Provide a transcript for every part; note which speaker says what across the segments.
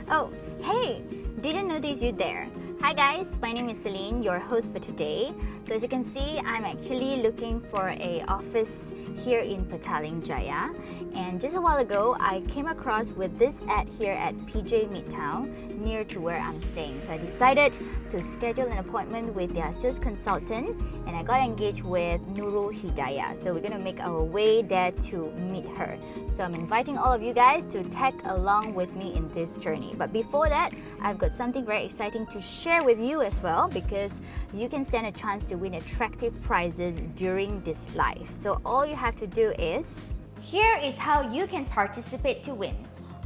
Speaker 1: Oh, hey! Didn't notice you there. Hi guys, my name is Celine, your host for today. So as you can see, I'm actually looking for an office here in Petaling Jaya. And just a while ago, I came across with this ad here at PJ Midtown, near to where I'm staying. So I decided to schedule an appointment with their sales consultant, and I got engaged with Nurul Hidayah. So we're gonna make our way there to meet her. So I'm inviting all of you guys to tag along with me in this journey. But before that, I've got something very exciting to share with you as well, because you can stand a chance to win attractive prizes during this live. So all you have to do is, here is how you can participate to win.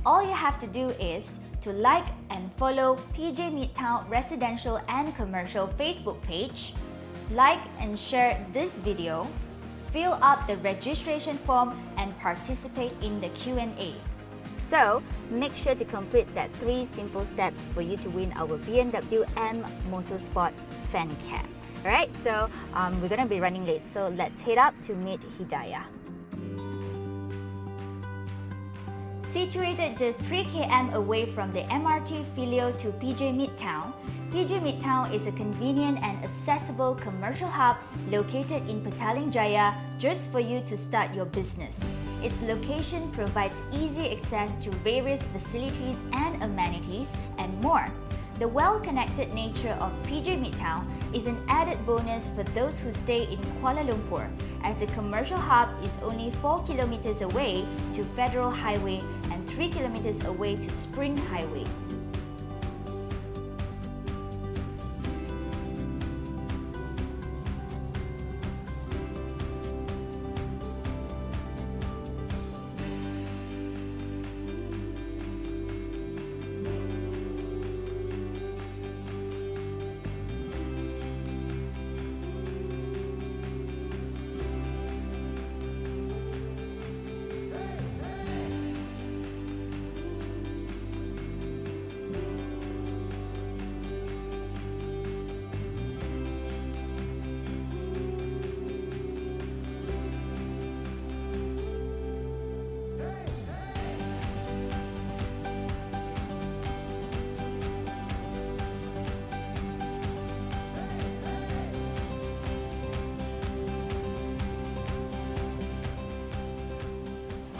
Speaker 1: All you have to do is to like and follow PJ Midtown Residential and Commercial Facebook page, like and share this video, fill up the registration form and participate in the Q&A. So make sure to complete that 3 simple steps for you to win our BMW M Motorsport fan cab. Alright, so we're gonna be running late, so let's head up to meet Hidayah. Situated just 3 km away from the MRT Filio to PJ Midtown, PJ Midtown is a convenient and accessible commercial hub located in Petaling Jaya just for you to start your business. Its location provides easy access to various facilities and amenities and more. The well-connected nature of PJ Midtown is an added bonus for those who stay in Kuala Lumpur, as the commercial hub is only 4 kilometers away to Federal Highway and 3 kilometers away to Spring Highway.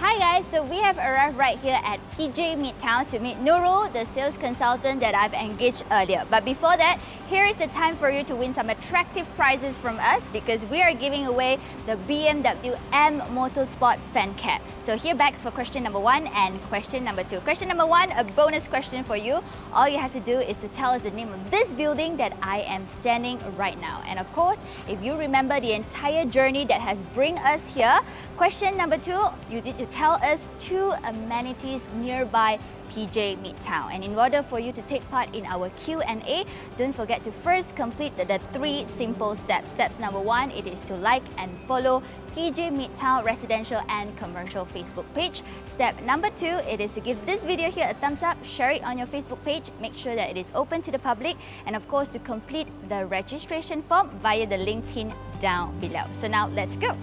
Speaker 1: Hi guys, so we have arrived right here at PJ Midtown to meet Nurul, the sales consultant that I've engaged earlier. But before that, here is the time for you to win some attractive prizes from us, because we are giving away the BMW M Motorsport fan cab. So here backs for question number 1 and question number 2. Question number 1, a bonus question for you. All you have to do is to tell us the name of this building that I am standing right now. And of course, if you remember the entire journey that has bring us here, question number 2, you need to tell us 2 amenities nearby PJ Midtown. And in order for you to take part in our Q&A, don't forget to first complete the 3 simple steps. Steps number 1, it is to like and follow PJ Midtown Residential and Commercial Facebook page. Step number 2, it is to give this video here a thumbs up, share it on your Facebook page, make sure that it is open to the public, and of course to complete the registration form via the link pinned down below. So now let's go.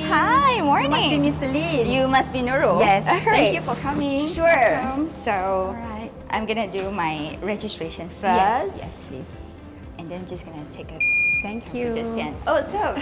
Speaker 1: Hi, morning.
Speaker 2: Must be Miss Celine.
Speaker 1: You must be Nurul.
Speaker 2: Yes.
Speaker 1: All right.
Speaker 2: Thank you for coming.
Speaker 1: Sure.
Speaker 2: Welcome.
Speaker 1: So,
Speaker 2: Alright.
Speaker 1: I'm gonna do my registration first.
Speaker 2: Yes, please.
Speaker 1: And then just gonna take a
Speaker 2: Thank
Speaker 1: temperature
Speaker 2: you.
Speaker 1: scan. Oh, so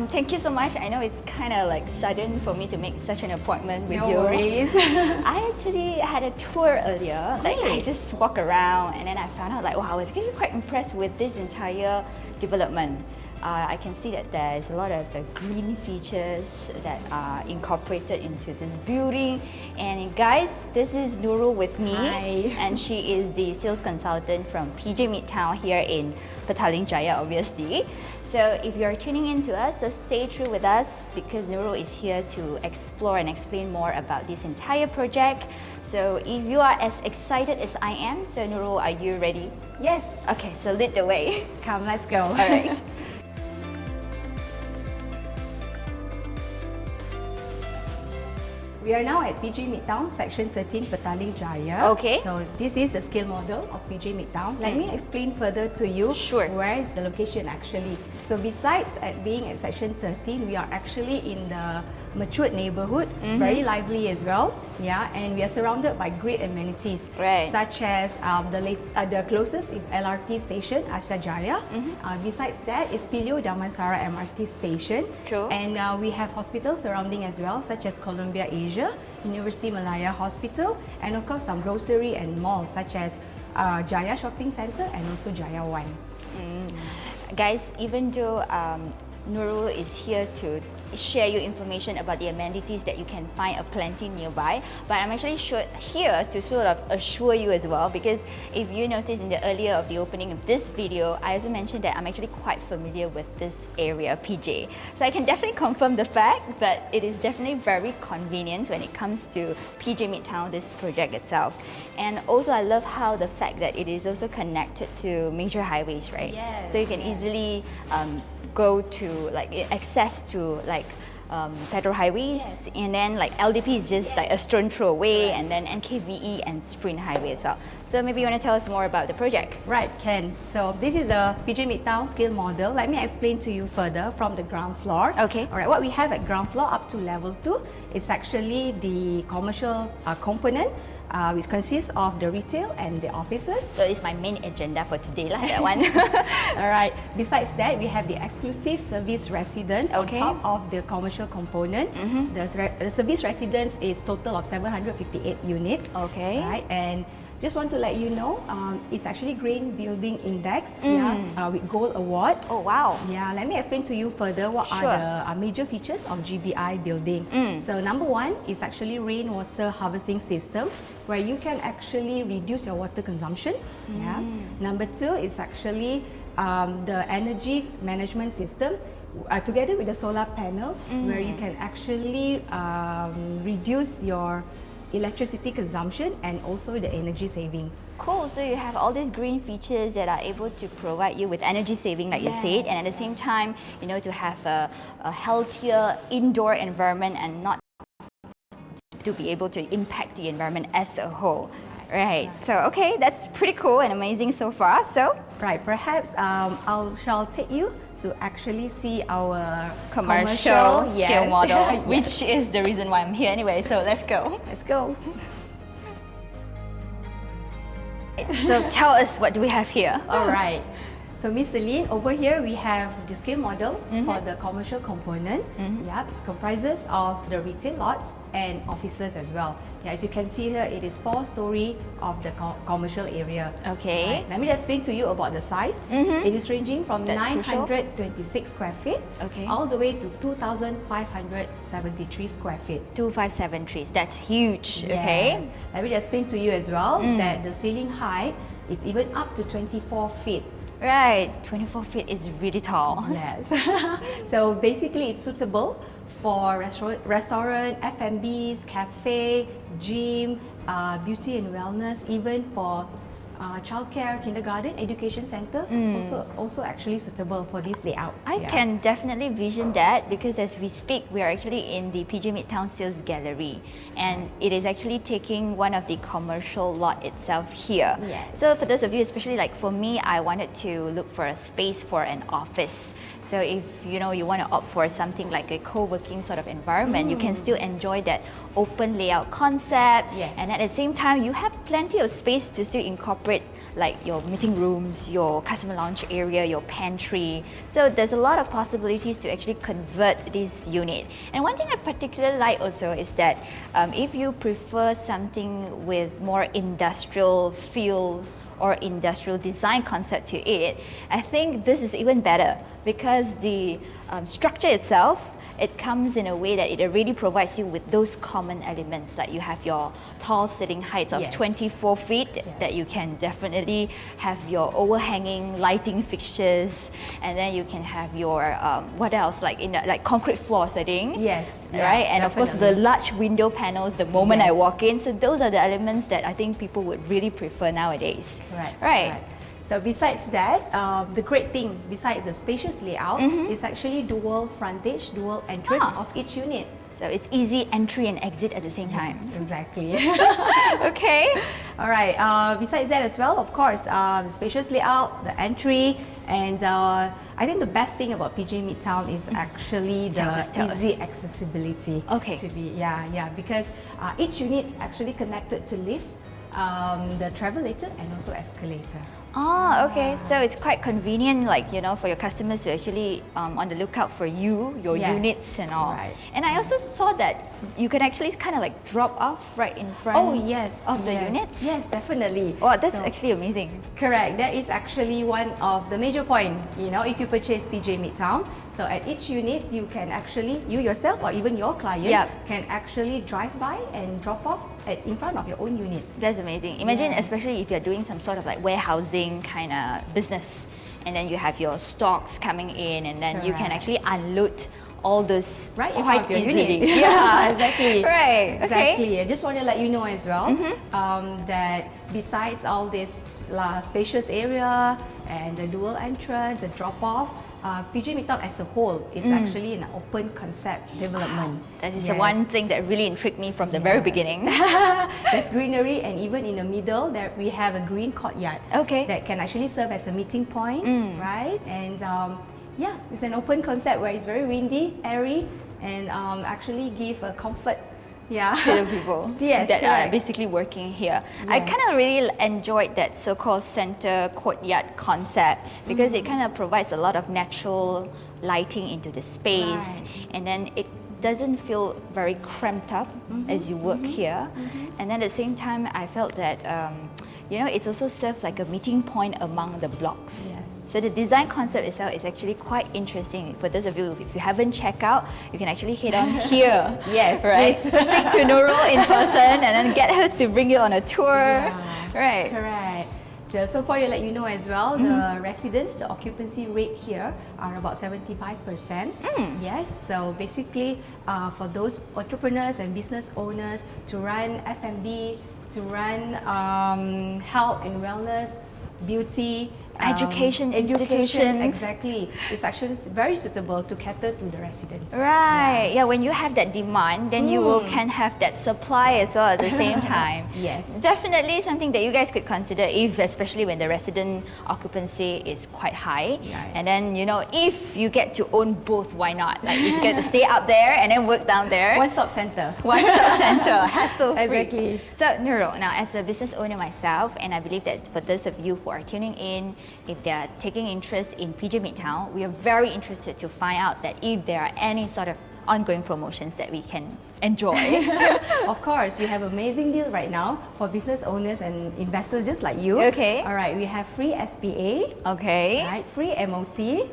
Speaker 1: thank you so much. I know it's kind of like sudden for me to make such an appointment with
Speaker 2: No
Speaker 1: you.
Speaker 2: worries.
Speaker 1: I actually had a tour earlier. Like I
Speaker 2: Really?
Speaker 1: just walk around and then I found out like, wow, I was actually quite impressed with this entire development. I can see that there's a lot of green features that are incorporated into this building. And guys, this is Nurul with me.
Speaker 2: Hi.
Speaker 1: And she is the sales consultant from PJ Midtown here in Petaling Jaya, obviously. So if you're tuning in to us, so stay true with us, because Nurul is here to explore and explain more about this entire project. So if you are as excited as I am, so Nurul, are you ready?
Speaker 2: Yes.
Speaker 1: Okay, so lead the way.
Speaker 2: Come, let's go.
Speaker 1: All right.
Speaker 2: We are now at PG Midtown, Section 13, Petaling Jaya.
Speaker 1: Okay.
Speaker 2: So this is the scale model of PG Midtown. Let me explain further to you where is the location actually. So besides at being at Section 13, we are actually in the matured neighborhood, very lively as well. Yeah, and we are surrounded by great amenities, such as the closest is LRT station, Asha Jaya. Besides that is Pilio Damansara MRT station. And we have hospitals surrounding as well, such as Columbia Asia, University Malaya Hospital, and of course some grocery and malls such as Jaya Shopping Centre and also Jaya One.
Speaker 1: Guys, even though Nurul is here to share you information about the amenities that you can find plenty nearby, but I'm actually here to sort of assure you as well, because if you notice in the earlier of the opening of this video, I also mentioned that I'm actually quite familiar with this area, PJ. So I can definitely confirm the fact that it is definitely very convenient when it comes to PJ Midtown, this project itself. And also I love how the fact that it is also connected to major highways, right?
Speaker 2: Yes.
Speaker 1: So you can easily go to access to federal highways, and then LDP is just like a stone throw away, and then NKVE and Sprint Highway as well. So maybe you want to tell us more about the project.
Speaker 2: Right, Ken. So this is the PG Midtown scale model. Let me explain to you further from the ground floor.
Speaker 1: Okay.
Speaker 2: All right, what we have at ground floor up to level 2 is actually the commercial component, which consists of the retail and the offices.
Speaker 1: So it's my main agenda for today, that one.
Speaker 2: Alright, besides that, we have the exclusive service residence on top of the commercial component. The service residence is total of 758 units.
Speaker 1: Okay.
Speaker 2: Right, and just want to let you know, it's actually Green Building Index with Gold Award.
Speaker 1: Oh wow.
Speaker 2: Yeah, let me explain to you further what are the major features of GBI building. So number 1 is actually rainwater harvesting system, where you can actually reduce your water consumption. Yeah. Number 2 is actually the energy management system, together with the solar panel, where you can actually reduce your electricity consumption and also the energy savings.
Speaker 1: Cool, so you have all these green features that are able to provide you with energy saving, like you said, and at the same time, to have a healthier indoor environment and not to be able to impact the environment as a whole. Right, so okay, that's pretty cool and amazing so far. So
Speaker 2: right, perhaps shall take you to actually see our
Speaker 1: commercial scale model, which is the reason why I'm here anyway. So let's go.
Speaker 2: Let's go.
Speaker 1: So tell us, what do we have here?
Speaker 2: All right. So Miss Celine, over here we have the scale model for the commercial component. Yeah, it comprises of the retail lots and offices as well. Yeah, as you can see here, it is 4-story of the commercial area.
Speaker 1: Okay.
Speaker 2: Right. Let me just explain to you about the size. It is ranging from 926 square feet all the way to 2,573 square feet.
Speaker 1: 2,573, that's huge.
Speaker 2: Yes.
Speaker 1: Okay.
Speaker 2: Let me just explain to you as well that the ceiling height is even up to 24 feet.
Speaker 1: Right, 24 feet is really tall.
Speaker 2: Yes. So basically it's suitable for restaurant, F&Bs, cafe, gym, beauty and wellness, even for childcare, kindergarten, education center, also actually suitable for this layout.
Speaker 1: I can definitely vision that, because as we speak, we are actually in the PG Midtown Sales Gallery, and it is actually taking one of the commercial lot itself here.
Speaker 2: Yes.
Speaker 1: So for those of you, especially like for me, I wanted to look for a space for an office. So if you want to opt for something like a co-working sort of environment, you can still enjoy that open layout concept.
Speaker 2: Yes.
Speaker 1: And at the same time, you have plenty of space to still incorporate like your meeting rooms, your customer lounge area, your pantry. So there's a lot of possibilities to actually convert this unit. And one thing I particularly like also is that if you prefer something with more industrial feel or industrial design concept to it, I think this is even better, because the structure itself, it comes in a way that it already provides you with those common elements, like you have your tall ceiling heights of 24 feet that you can definitely have your overhanging lighting fixtures, and then you can have your what else, like in like concrete floors, I think.
Speaker 2: Yes.
Speaker 1: Right, and of course the large window panels the moment I walk in. So those are the elements that I think people would really prefer nowadays. Right.
Speaker 2: So besides that, the great thing besides the spacious layout is actually dual frontage, dual entrance of each unit.
Speaker 1: So it's easy entry and exit at the same time.
Speaker 2: Yes, exactly.
Speaker 1: Okay.
Speaker 2: All right. Besides that as well, of course, the spacious layout, the entry, and I think the best thing about PJ Midtown is actually the easy accessibility.
Speaker 1: Okay.
Speaker 2: Because each unit is actually connected to lift, the travelator, and also escalator.
Speaker 1: Oh, okay. So it's quite convenient, like, you know, for your customers to actually on the lookout for you, your units and all.
Speaker 2: Right.
Speaker 1: And I also saw that you can actually kind of like drop off right in front of the units.
Speaker 2: Yes, definitely.
Speaker 1: Oh, that's actually amazing.
Speaker 2: Correct. That is actually one of the major points, you know, if you purchase PJ Midtown. So at each unit, you can actually, you yourself or even your client can actually drive by and drop off in front of your own unit.
Speaker 1: That's amazing. Imagine, especially if you're doing some sort of like warehousing kind of business, and then you have your stocks coming in, and then you can actually unload all those quite easily.
Speaker 2: Yeah, exactly.
Speaker 1: Right.
Speaker 2: Exactly.
Speaker 1: Okay.
Speaker 2: I just want to let you know as well that besides all this spacious area and the dual entrance, the drop off, PJ Midtown as a whole, it's actually an open concept development.
Speaker 1: That is the one thing that really intrigued me from the very beginning.
Speaker 2: There's greenery, and even in the middle there we have a green courtyard that can actually serve as a meeting point, right? And it's an open concept where it's very windy, airy, and actually give a comfort to
Speaker 1: the people that are basically working here. I kind of really enjoyed that so-called center courtyard concept because it kind of provides a lot of natural lighting into the space, and then it doesn't feel very cramped up as you work here. And then at the same time, I felt that you know, it's also served like a meeting point among the blocks. So the design concept itself is actually quite interesting. For those of you, if you haven't checked out, you can actually head on here. Speak to Nurul in person and then get her to bring you on a tour.
Speaker 2: Correct. So for you, let you know as well, the residents, the occupancy rate here are about 75%. Yes, so basically for those entrepreneurs and business owners to run F&B, to run health and wellness, beauty,
Speaker 1: education institutions.
Speaker 2: Exactly. It's actually very suitable to cater to the residents.
Speaker 1: Right. Yeah, when you have that demand, then you can have that supply as well at the same time. Definitely something that you guys could consider, especially when the resident occupancy is quite high. And then, you know, if you get to own both, why not? Like, if you get to stay up there and then work down there.
Speaker 2: One-stop center.
Speaker 1: One-stop center. Hassle-free.
Speaker 2: Exactly.
Speaker 1: So, Nurul, now as a business owner myself, and I believe that for those of you who are tuning in, if they are taking interest in PJ Midtown, we are very interested to find out that if there are any sort of ongoing promotions that we can enjoy.
Speaker 2: Of course, we have amazing deal right now for business owners and investors just like you. All right, we have free SPA. Right, free MOT.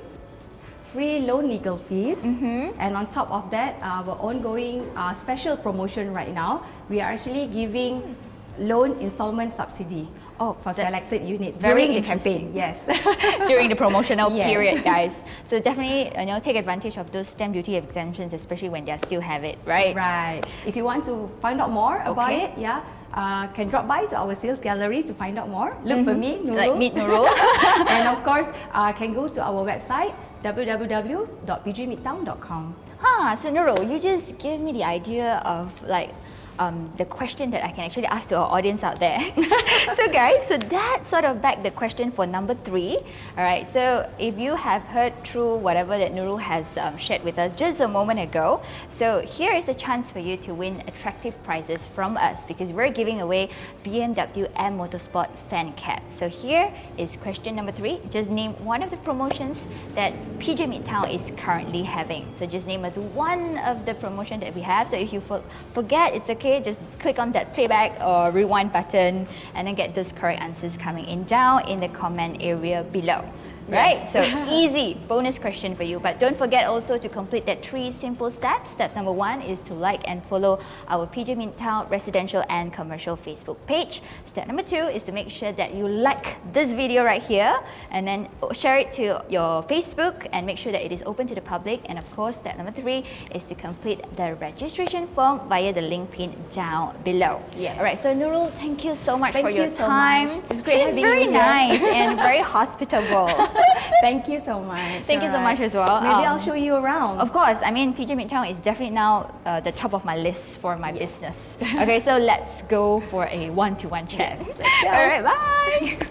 Speaker 2: Free loan legal fees, and on top of that, our ongoing special promotion right now, we are actually giving loan installment subsidy for selected units during the campaign.
Speaker 1: During the promotional period, guys. So definitely, you know, take advantage of those stamp duty exemptions, especially when they still have it, right?
Speaker 2: If you want to find out more about it, can drop by to our sales gallery to find out more. Look for me, Nurul.
Speaker 1: Like meet Nurul.
Speaker 2: And of course, can go to our website www.pjmidtown.com.
Speaker 1: So Nurul, you just gave me the idea of like the question that I can actually ask to our audience out there. So guys, so that sort of backed the question for number 3. Alright, so if you have heard through whatever that Nurul has shared with us just a moment ago, so here is a chance for you to win attractive prizes from us because we're giving away BMW M Motorsport fan caps. So here is question number 3. Just name one of the promotions that PJ Midtown is currently having. So just name us one of the promotion that we have. So if you forget, it's okay. Just click on that playback or rewind button and then get those correct answers coming in down in the comment area below. Right? So easy bonus question for you. But don't forget also to complete that 3 simple steps. Step number 1 is to like and follow our PJ Midtown residential and commercial Facebook page. Step number 2 is to make sure that you like this video right here and then share it to your Facebook and make sure that it is open to the public. And of course, step number 3 is to complete the registration form via the link pin down below. Alright, so Nurul, thank you so much for your time.
Speaker 2: It's great.
Speaker 1: She's very nice and very hospitable.
Speaker 2: Thank you so much.
Speaker 1: Thank you so much as well.
Speaker 2: Maybe I'll show you around.
Speaker 1: Of course. I mean, PJ Midtown is definitely now the top of my list for my business. Okay, so let's go for a one-to-one chat.
Speaker 2: Let's go.
Speaker 1: All right, bye.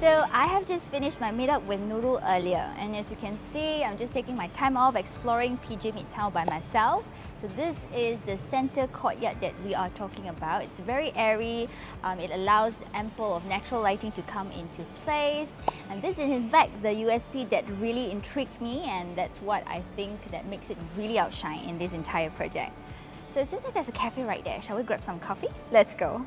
Speaker 1: So I have just finished my meetup with Nurul earlier, and as you can see, I'm just taking my time off exploring PJ Midtown by myself. So this is the center courtyard that we are talking about. It's very airy, it allows ample of natural lighting to come into place. And this is in fact the USP that really intrigued me, and that's what I think that makes it really outshine in this entire project. So it seems like there's a cafe right there. Shall we grab some coffee? Let's go.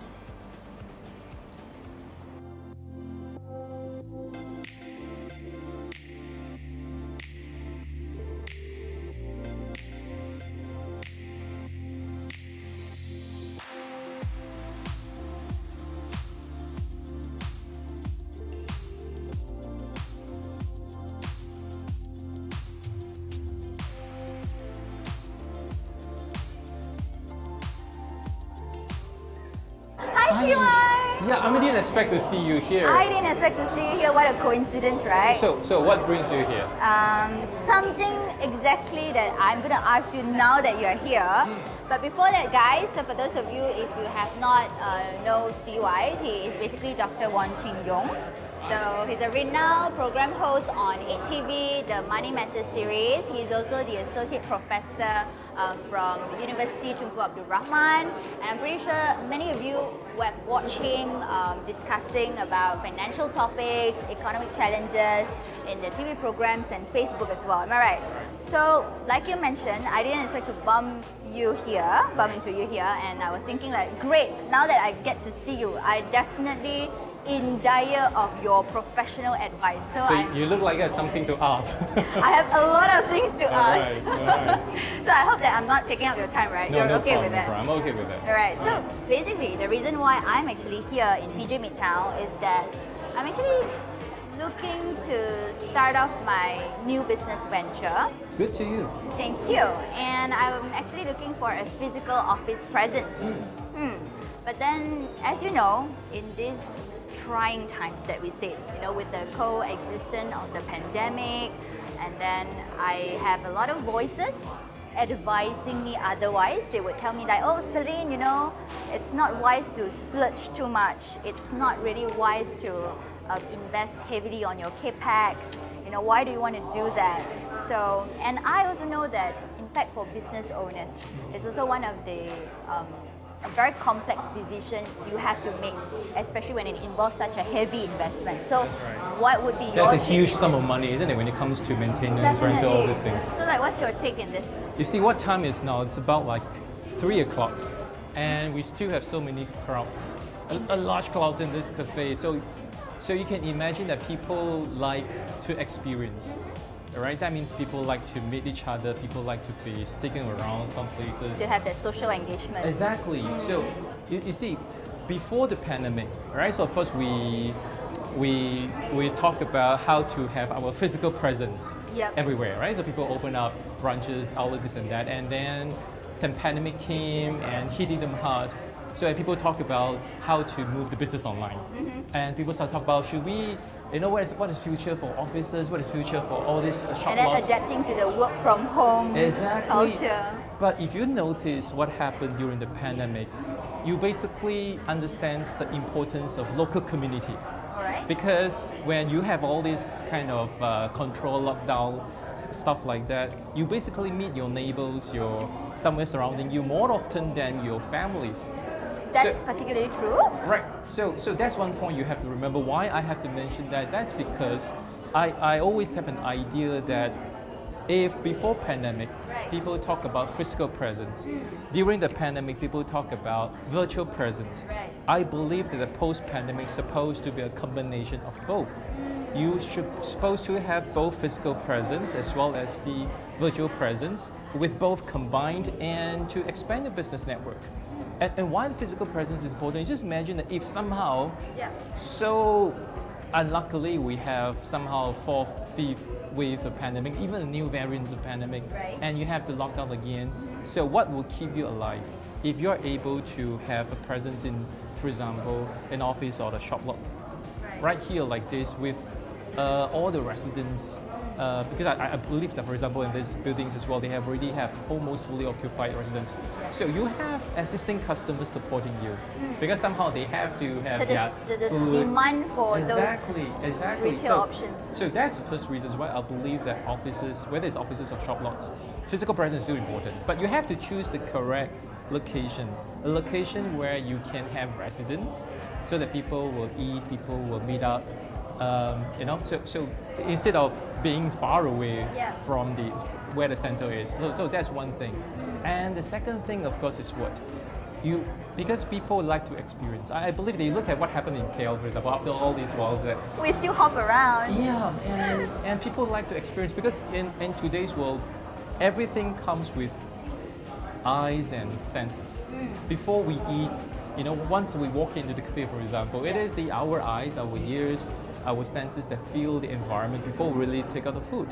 Speaker 1: Hi, CY!
Speaker 3: Yeah, I didn't expect to see you here.
Speaker 1: I didn't expect to see you here. What a coincidence, right?
Speaker 3: So what brings you here?
Speaker 1: Something exactly that I'm going to ask you now that you're here. But before that, guys, so for those of you, if you have not know CY, he is basically Dr. Wong Chin Yong. So he's a renowned program host on 8TV, the Money Matters series. He's also the associate professor from University Tunku Abdul Rahman. And I'm pretty sure many of you who have watched him discussing about financial topics, economic challenges in the TV programs and Facebook as well. Am I right? So, like you mentioned, I didn't expect to bump into you here, and I was thinking like, great, now that I get to see you, I definitely in dire of your professional advice.
Speaker 3: So you look like you have something to ask.
Speaker 1: I have a lot of things to ask.
Speaker 3: All right.
Speaker 1: So I hope that I'm not taking up your time, right?
Speaker 3: No,
Speaker 1: You're
Speaker 3: no
Speaker 1: okay
Speaker 3: problem,
Speaker 1: with that?
Speaker 3: I'm okay with that.
Speaker 1: Alright, so basically the reason why I'm actually here in PJ Midtown is that I'm actually looking to start off my new business venture.
Speaker 3: Good to you.
Speaker 1: Thank you. And I'm actually looking for a physical office presence. But then, as you know, in these trying times that we see, with the coexistence of the pandemic, and then I have a lot of voices advising me otherwise. They would tell me like, oh Celine, it's not wise to splurge too much. It's not really wise to invest heavily on your capex. Why do you want to do that? So, and I also know that in fact for business owners, it's also one of the a very complex decision you have to make, especially when it involves such a heavy investment. So, what would be your
Speaker 3: That's a
Speaker 1: take?
Speaker 3: huge sum of money, isn't it, when it comes to maintenance, rental, all these things.
Speaker 1: So, like, what's your take in this?
Speaker 3: You see, what time is now? It's about like 3 o'clock, and we still have so many crowds, a large crowds in this cafe. So you can imagine that people like to experience. Right? That means people like to meet each other, people like to be sticking around some places.
Speaker 1: To have that social engagement.
Speaker 3: Exactly. So you see, before the pandemic, right? So of course we talk about how to have our physical presence everywhere, right? So people open up branches, outlets, and that, and then the pandemic came and hitting them hard. So people talk about how to move the business online, and people start talking about should we. What is future for offices? What is future for all this shop
Speaker 1: And then
Speaker 3: loss?
Speaker 1: adapting to the work from home culture.
Speaker 3: But if you notice what happened during the pandemic, you basically understand the importance of local community.
Speaker 1: All right.
Speaker 3: Because when you have all this kind of control, lockdown, stuff like that, you basically meet your neighbors, somewhere surrounding you more often than your families.
Speaker 1: That's particularly true.
Speaker 3: Right. So that's one point you have to remember. Why I have to mention that? That's because I always have an idea that if before pandemic, people talk about physical presence, during the pandemic, people talk about virtual presence. I believe that the post-pandemic is supposed to be a combination of both. You should supposed to have both physical presence as well as the virtual presence, with both combined, and to expand the business network. And why the physical presence is important, you just imagine that if somehow, so unluckily we have somehow fourth, fifth wave of pandemic, even new variants of pandemic, and you have to lock down again. So what will keep you alive? If you're able to have a presence in, for example, an office or a shop lot, right here like this with all the residents, because I believe that, for example, in these buildings as well, they already have almost fully occupied residents. So you have existing customers supporting you, because somehow they have to have
Speaker 1: so there's demand for those retail options.
Speaker 3: So that's the first reason why I believe that offices, whether it's offices or shop lots, physical presence is still important. But you have to choose the correct location, a location where you can have residents, so that people will eat, people will meet up. So instead of being far away from where the center is, so that's one thing. And the second thing, of course, is what because people like to experience. I believe they look at what happened in KL, for example, after all these walls that
Speaker 1: we still hop around.
Speaker 3: And people like to experience, because in today's world, everything comes with eyes and senses. Before we eat, once we walk into the cafe, for example, it is our eyes, our ears, our senses that feel the environment before we really take out the food.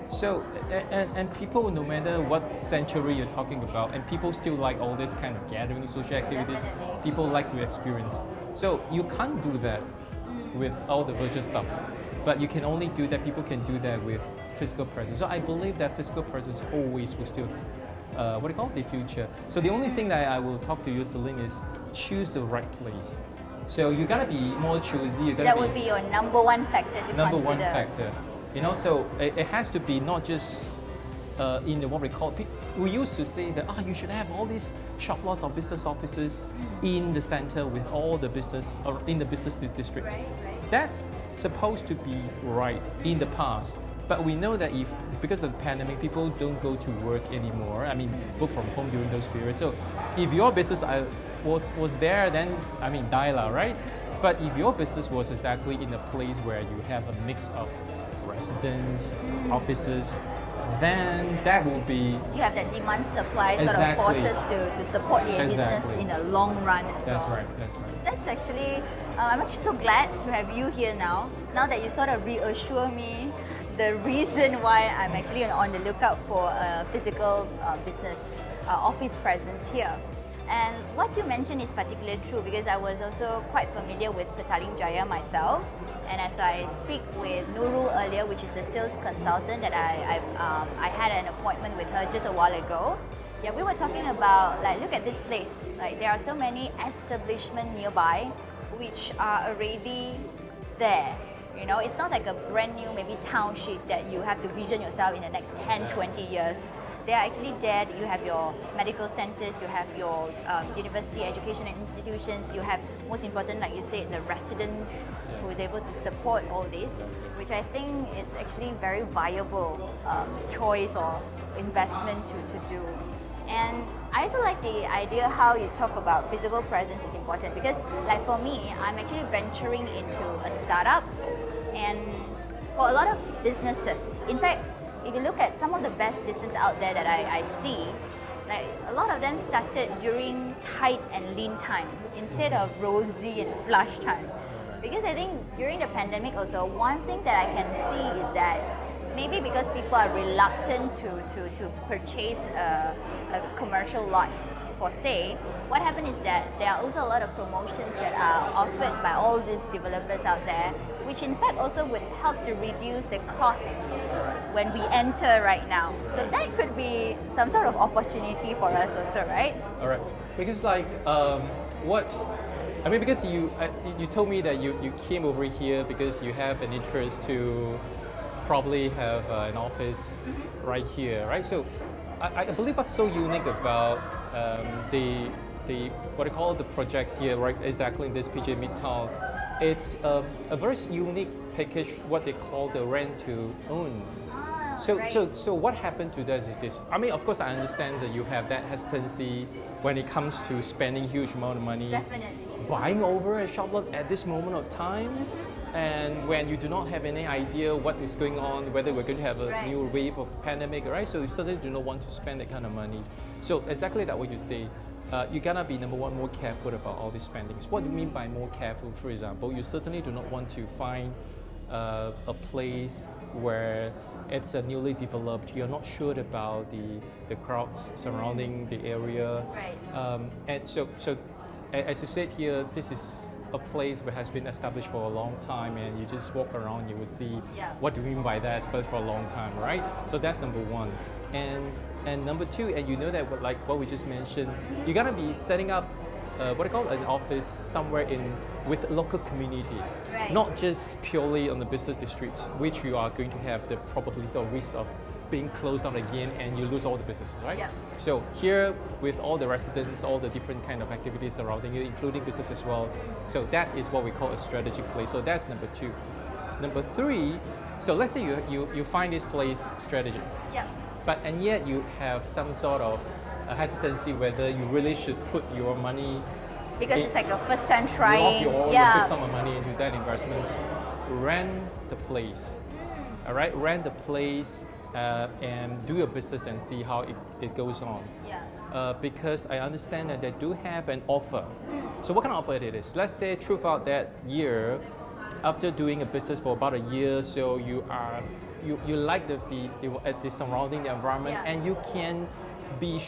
Speaker 3: So, and people, no matter what century you're talking about, and people still like all this kind of gatherings, social activities, people like to experience. So you can't do that with all the virtual stuff, but you can only do that, people can do that with physical presence. So I believe that physical presence always will still, the future. So the only thing that I will talk to you, Celine, is choose the right place. So you gotta be more choosy.
Speaker 1: That would be your number one factor to
Speaker 3: number
Speaker 1: consider.
Speaker 3: One factor. So it has to be not just in the what we call. We used to say that you should have all these shop lots or business offices in the center with all the business or in the business districts. That's supposed to be right in the past. But we know that because of the pandemic, people don't go to work anymore. I mean, work from home during those periods. So if your business was there, then dial, right? But if your business was exactly in a place where you have a mix of residents, offices, then that will be...
Speaker 1: You have that demand supply sort of forces to support your business in a long run as well.
Speaker 3: That's right.
Speaker 1: That's actually, I'm actually so glad to have you here now that you sort of reassure me the reason why I'm actually on the lookout for a physical business office presence here. And what you mentioned is particularly true, because I was also quite familiar with Petaling Jaya myself. And as I speak with Nurul earlier, which is the sales consultant that I had an appointment with her just a while ago. Yeah, we were talking about, look at this place. There are so many establishments nearby which are already there. It's not like a brand new maybe township that you have to vision yourself in the next 10, 20 years. They are actually there. You have your medical centers, you have your university education and institutions, you have, most important, like you said, the residents who is able to support all this, which I think it's actually very viable choice or investment to do. And I also like the idea how you talk about physical presence is important, because for me, I'm actually venturing into a startup, and for a lot of businesses, in fact, if you look at some of the best business out there that I see, a lot of them started during tight and lean time instead of rosy and flush time. Because I think during the pandemic also, one thing that I can see is that maybe because people are reluctant to purchase a commercial lot for sale, what happened is that there are also a lot of promotions that are offered by all these developers out there, which in fact also would help to reduce the cost when we enter right now. So that could be some sort of opportunity for us also, right?
Speaker 3: All right, because because you told me that you came over here because you have an interest to probably have an office right here, right? So I believe what's so unique about the what I call the projects here, right? Exactly in this PJ Midtown, it's a very unique package, what they call the rent to own. So what happened to that is this. I mean, of course, I understand that you have that hesitancy when it comes to spending huge amount of money, buying over a shop lot at this moment of time, and when you do not have any idea what is going on, whether we're going to have a new wave of pandemic, right? So you certainly do not want to spend that kind of money. So exactly that what you say. You gotta be number one more careful about all these spendings. What do you mean by more careful? For example, you certainly do not want to find a place where it's a newly developed. You're not sure about the crowds surrounding the area, and so as you said here, this is a place that has been established for a long time, and you just walk around, you will see what do you mean by that, established for a long time, right? So that's number one. And number two, and you know that like what we just mentioned, you're gonna be setting up what I call an office somewhere with local community, not just purely on the business districts, which you are going to have the probability or risk of being closed down again and you lose all the business, right? So here with all the residents, all the different kind of activities surrounding it, including business as well. So that is what we call a strategic place. So that's number two. Number three, so let's say you find this place strategic. And yet you have some sort of hesitancy whether you really should put your money
Speaker 1: because it's like a first time trying.
Speaker 3: Your big sum of money into that investments. Rent the place. All right, rent the place and do your business and see how it goes on. Because I understand that they do have an offer. So what kind of offer it is? Let's say throughout that year, after doing a business for about a year, so you like the surrounding environment, and you can be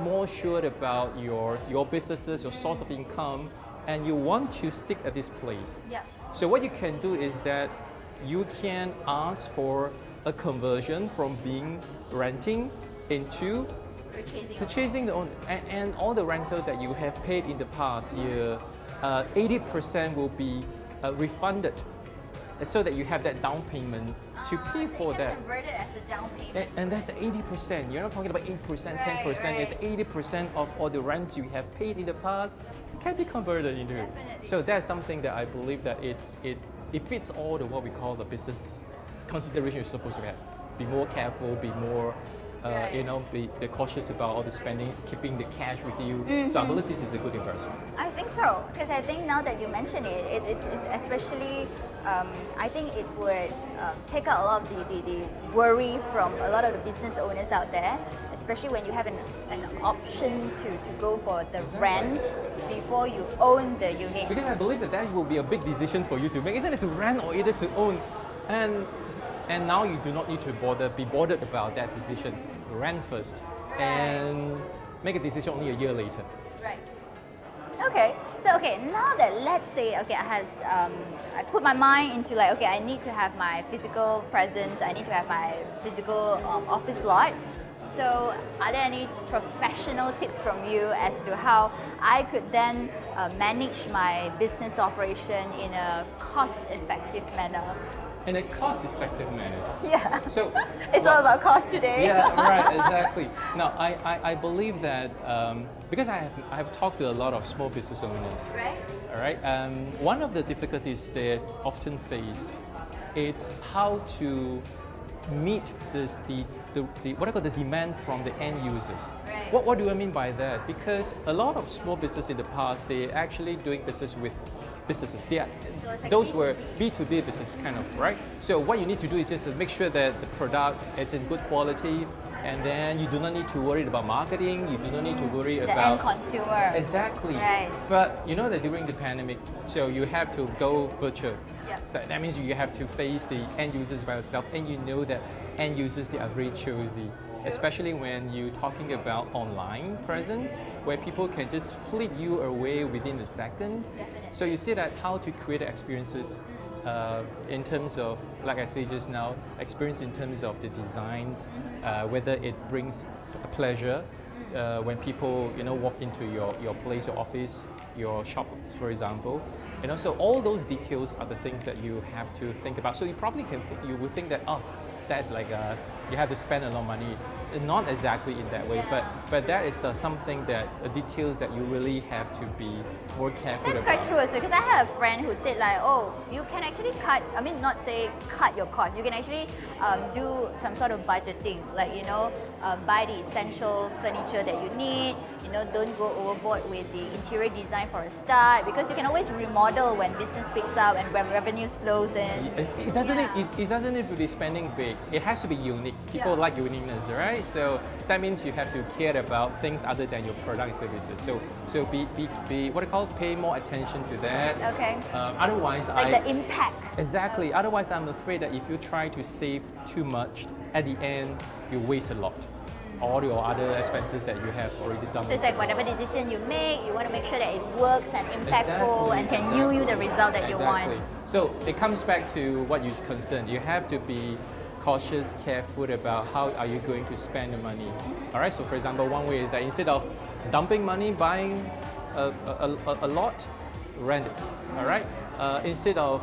Speaker 3: more sure about your businesses, your source of income, and you want to stick at this place. So what you can do is that you can ask for a conversion from being renting into purchasing the own, and all the rental that you have paid in the past year, 80% will be refunded, so that you have that down payment to pay for that.
Speaker 1: Convert it as a down payment.
Speaker 3: And that's 80%. You're not talking about 8%, 10%. It's 80% of all the rents you have paid in the past can be converted into. So that's something that I believe that it fits all the what we call the business consideration you're supposed to have. Be more careful, be more be cautious about all the spendings, keeping the cash with you. So I believe this is a good investment.
Speaker 1: I think so, because I think now that you mention it's especially, I think it would take out a lot of the worry from a lot of the business owners out there, especially when you have an option to go for the rent before you own the unit.
Speaker 3: Because I believe that will be a big decision for you to make, isn't it, to rent or either to own? And now you do not need to be bothered about that decision. Rent first and make a decision only a year later.
Speaker 1: Right. Okay. So now that let's say I have I put my mind into like I need to have my physical presence. I need to have my physical office lot. So are there any professional tips from you as to how I could then manage my business operation in a cost-effective manner?
Speaker 3: In a cost-effective manner.
Speaker 1: Yeah.
Speaker 3: So
Speaker 1: it's all about cost today.
Speaker 3: Yeah, right, exactly. Now, I believe that because I have talked to a lot of small business owners.
Speaker 1: Right.
Speaker 3: All right. One of the difficulties they often face is how to meet the what I call the demand from the end users.
Speaker 1: Right.
Speaker 3: What do I mean by that? Because a lot of small business in the past, they actually doing business with businesses.
Speaker 1: So it's like
Speaker 3: those
Speaker 1: B2B.
Speaker 3: were B2B business kind of, right? So what you need to do is just to make sure that the product is in good quality, and then you do not need to worry about marketing, you do not need to worry
Speaker 1: the
Speaker 3: about
Speaker 1: end consumer.
Speaker 3: Exactly.
Speaker 1: Right.
Speaker 3: But you know that during the pandemic, so you have to go virtual.
Speaker 1: Yeah.
Speaker 3: So that means you have to face the end users by yourself, and you know that end users, they are very choosy. Especially when you're talking about online presence, where people can just flip you away within a second.
Speaker 1: Definitely.
Speaker 3: So you see that how to create experiences in terms of, like I said just now, experience in terms of the designs, whether it brings a pleasure when people walk into your place, your office, your shop, for example. So all those details are the things that you have to think about. So you probably you would think that, oh, that's like you have to spend a lot of money. not exactly in that way, but that is something that details that you really have to be more careful
Speaker 1: That's
Speaker 3: about.
Speaker 1: quite true also, because I have a friend who said like, oh, you can actually cut, I mean not say cut your cost, you can actually do some sort of budgeting, like, you know, buy the essential furniture that you need, you know, don't go overboard with the interior design for a start, because you can always remodel when business picks up and when revenues flows in.
Speaker 3: It doesn't need to be spending big. It has to be unique. People like uniqueness, right? So that means you have to care about things other than your product and services. So be what I call, pay more attention to that.
Speaker 1: Okay.
Speaker 3: Otherwise,
Speaker 1: like the impact.
Speaker 3: Exactly. Otherwise, I'm afraid that if you try to save too much, at the end you waste a lot. All your other expenses that you have already done.
Speaker 1: So it's like whatever decision you make, you want to make sure that it works and impactful and can yield you the result that you want.
Speaker 3: So it comes back to what you're concerned. You have to be cautious, careful about how are you going to spend the money. All right. So for example, one way is that instead of dumping money buying a lot, rent it. All right. Instead of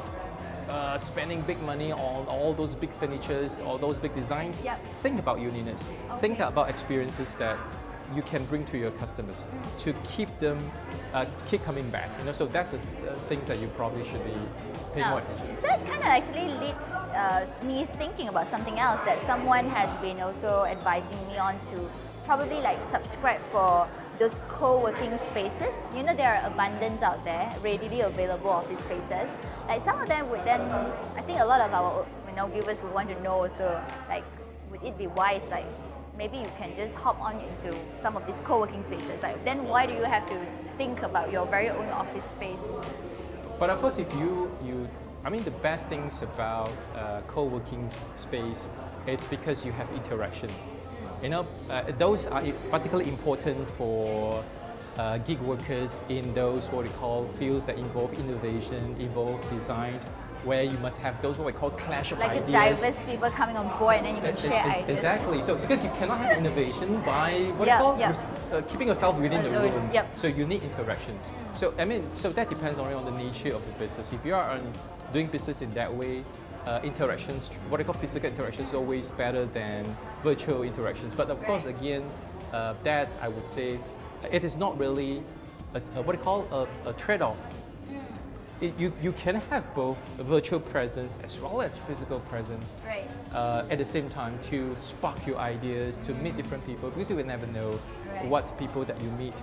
Speaker 3: spending big money on all those big furnitures, all those big designs, think about uniqueness. Okay. Think about experiences that you can bring to your customers to keep them keep coming back. You know, so that's the things that you probably should be paying more attention.
Speaker 1: That kind of actually leads me thinking about something else that someone has been also advising me on to probably like subscribe for those co-working spaces. You know, there are abundance out there, readily available office spaces. Like some of them would then, I think a lot of our viewers would want to know also, like, would it be wise, like, maybe you can just hop on into some of these co-working spaces. Like, then why do you have to think about your very own office space?
Speaker 3: But of course, if I mean, the best things about co-working space, it's because you have interaction. You know, those are particularly important for gig workers in those what we call fields that involve innovation, involve design, where you must have those what we call clash of ideas.
Speaker 1: Like a diverse people coming on board and then you can share ideas.
Speaker 3: Exactly. So because you cannot have innovation by what you call keeping yourself within the room. So you need interactions. So I mean, so that depends only on the nature of the business. If you are doing business in that way, interactions, what I call physical interactions, is always better than virtual interactions. But of course, again, that I would say, it is not really what I call a trade-off. You can have both a virtual presence as well as physical presence at the same time to spark your ideas, to meet different people, because you will never know what people that you meet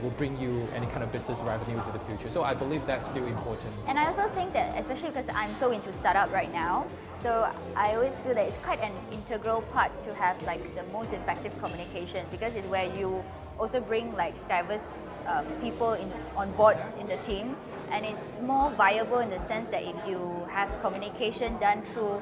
Speaker 3: will bring you any kind of business revenues in the future. So I believe that's still important.
Speaker 1: And I also think that, especially because I'm so into startup right now, so I always feel that it's quite an integral part to have like the most effective communication, because it's where you also bring like diverse people on board in the team, and it's more viable in the sense that if you have communication done through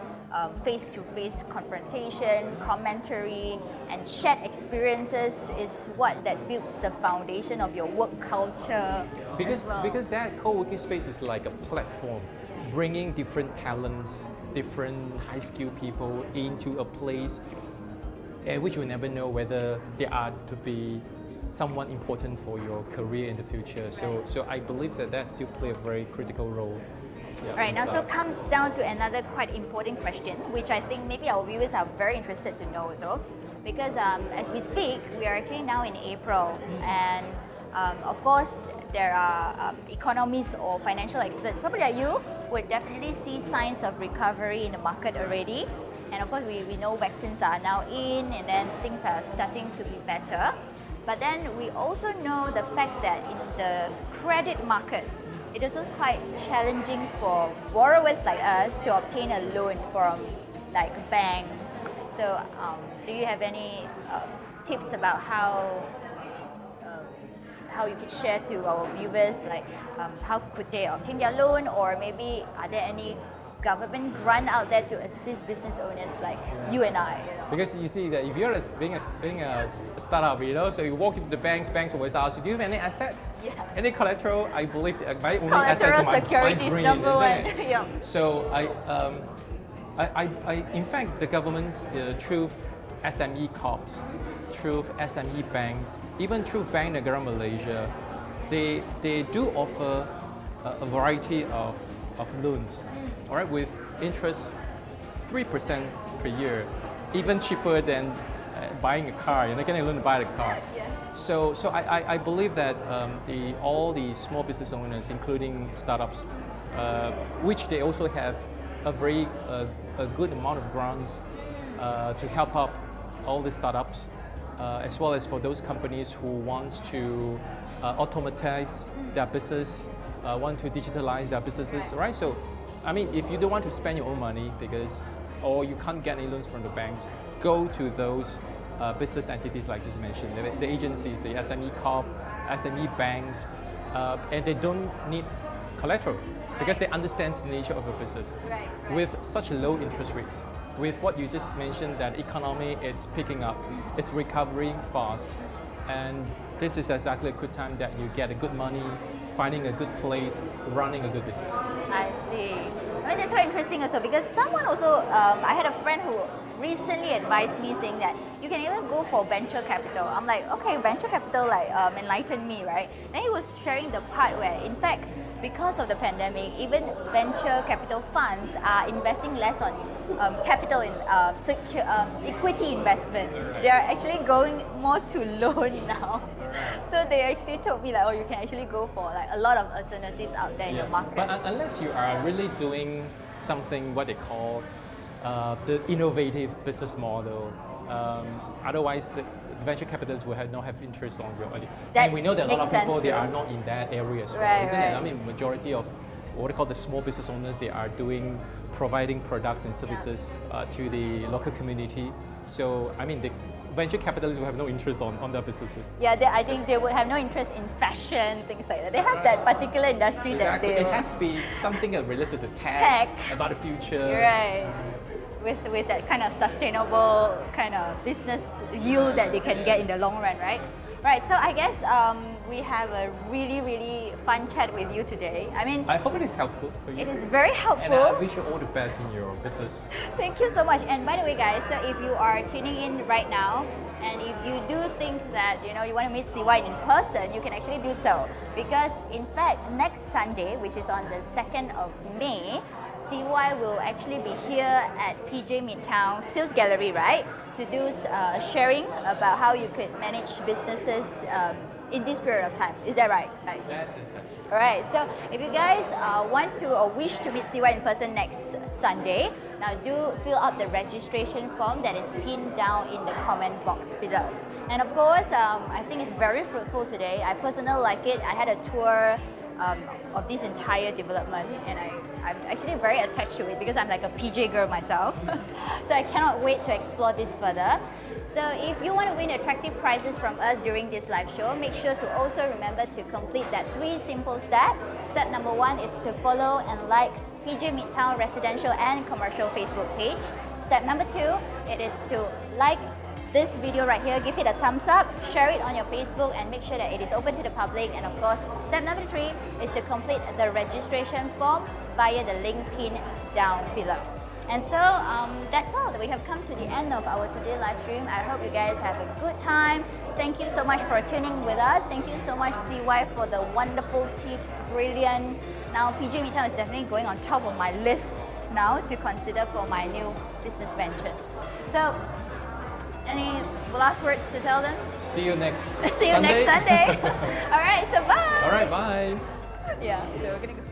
Speaker 1: face-to-face confrontation, commentary, and shared experiences is what that builds the foundation of your work culture.
Speaker 3: Because that co-working space is like a platform, bringing different talents, different high-skilled people into a place which you never know whether they are to be someone important for your career in the future. So I believe that still play a very critical role.
Speaker 1: Right, now so comes down to another quite important question, which I think maybe our viewers are very interested to know also, because as we speak, we are actually now in April, and of course there are economists or financial experts, probably like you, would definitely see signs of recovery in the market already. And of course we know vaccines are now in, and then things are starting to be better. But then we also know the fact that in the credit market, it is also quite challenging for borrowers like us to obtain a loan from like banks. So do you have any tips about how you could share to our viewers, like how could they obtain their loan, or maybe are there any government grant out there to assist business owners like you and I?
Speaker 3: Because you see that if you're being a startup, so you walk into the banks always ask you, do you have any assets? Any collateral? I believe that my only assets is my brain,
Speaker 1: number one.
Speaker 3: So I in fact, the government's through SME corps, through SME banks, even through Bank Negara Malaysia, they do offer a variety of loans, all right, with interest 3% per year, even cheaper than buying a car. You're not getting a loan to buy the car.
Speaker 1: Yeah.
Speaker 3: So I believe that all the small business owners, including startups, which they also have a very a good amount of grants to help up all the startups, as well as for those companies who want to automatize their business, want to digitalize their businesses, right? So, I mean, if you don't want to spend your own money or you can't get any loans from the banks, go to those business entities like just mentioned, the agencies, the SME Corp, SME banks, and they don't need collateral because they understand the nature of a business.
Speaker 1: Right.
Speaker 3: With such low interest rates, with what you just mentioned, that economy is picking up, it's recovering fast, and this is exactly a good time that you get a good money, finding a good place, running a good business.
Speaker 1: I see. I mean, that's very interesting also because someone also, I had a friend who recently advised me saying that you can either go for venture capital. I'm like, okay, venture capital like enlightened me, right? Then he was sharing the part where, in fact, because of the pandemic, even venture capital funds are investing less on capital in equity investment. They are actually going more to loan now. So they actually told me like, oh, you can actually go for like a lot of alternatives out there in the market.
Speaker 3: But unless you are really doing something what they call the innovative business model, otherwise the venture capitalists will not have interest on your money. And we know that a lot of people they are not in that area as well, isn't it? I mean, majority of what they call the small business owners, they are providing products and services to the local community. So I mean, the venture capitalists will have no interest on their businesses.
Speaker 1: Yeah, I think they would have no interest in fashion, things like that. They have that particular industry
Speaker 3: Exactly.
Speaker 1: that they...
Speaker 3: It has to be something related to tech, about the future.
Speaker 1: Right. With that kind of sustainable kind of business yield that they can get in the long run, right? Right, so I guess we have a really, really fun chat with you today. I mean,
Speaker 3: I hope it is helpful for you.
Speaker 1: It is very helpful.
Speaker 3: And I wish you all the best in your business.
Speaker 1: Thank you so much. And by the way, guys, so if you are tuning in right now, and if you do think that you want to meet CY in person, you can actually do so. Because in fact, next Sunday, which is on the 2nd of May, CY will actually be here at PJ Midtown Sales Gallery, right? To do sharing about how you could manage businesses in this period of time. Is that right?
Speaker 3: Yes, exactly.
Speaker 1: All right. So if you guys want to or wish to meet CY in person next Sunday, now do fill out the registration form that is pinned down in the comment box below. And of course, I think it's very fruitful today. I personally like it. I had a tour of this entire development, and I'm actually very attached to it because I'm like a PJ girl myself. So I cannot wait to explore this further. So if you want to win attractive prizes from us during this live show, make sure to also remember to complete that 3 simple steps. Step number 1 is to follow and like PJ Midtown Residential and Commercial Facebook page. Step number 2, it is to like this video right here, give it a thumbs up, share it on your Facebook, and make sure that it is open to the public. And of course, step number 3 is to complete the registration form via the link pinned down below. And so that's all. We have come to the end of our today live stream. I hope you guys have a good time. Thank you so much for tuning with us. Thank you so much, CY, for the wonderful tips. Brilliant. Now, PJ Midtown is definitely going on top of my list now to consider for my new business ventures. So, any last words to tell them?
Speaker 3: See you next
Speaker 1: See you next Sunday. All right, so bye.
Speaker 3: All right, bye.
Speaker 1: Yeah, so we're gonna go.